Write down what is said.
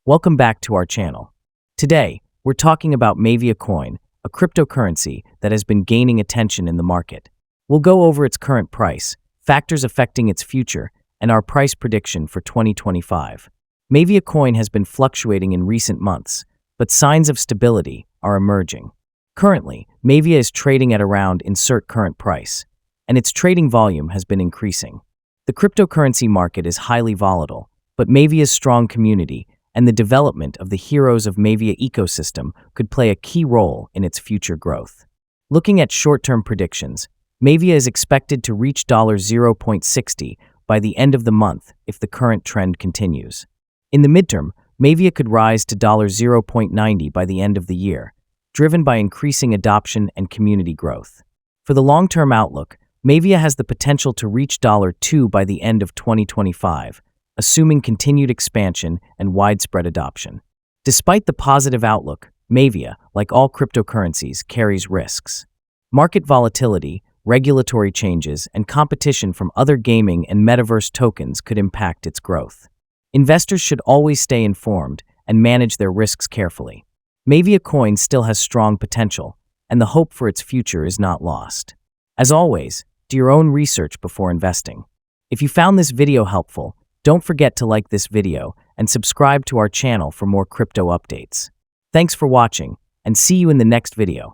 Welcome back to our channel. Today, we're talking about MAVIA Coin, a cryptocurrency that has been gaining attention in the market. We'll go over its current price, factors affecting its future, and our price prediction for 2025. MAVIA Coin has been fluctuating in recent months, but signs of stability are emerging. Currently, MAVIA is trading at around insert current price, and its trading volume has been increasing. The cryptocurrency market is highly volatile, but MAVIA's strong community and the development of the heroes of MAVIA ecosystem could play a key role in its future growth. Looking at short-term predictions, MAVIA is expected to reach $0.60 by the end of the month if the current trend continues. In the midterm, MAVIA could rise to $0.90 by the end of the year, driven by increasing adoption and community growth. For the long-term outlook, MAVIA has the potential to reach $2 by the end of 2025, assuming continued expansion and widespread adoption. Despite the positive outlook, MAVIA, like all cryptocurrencies, carries risks. Market volatility, regulatory changes, and competition from other gaming and metaverse tokens could impact its growth. Investors should always stay informed and manage their risks carefully. MAVIA Coin still has strong potential, and the hope for its future is not lost. As always, do your own research before investing. If you found this video helpful, don't forget to like this video and subscribe to our channel for more crypto updates. Thanks for watching, and see you in the next video.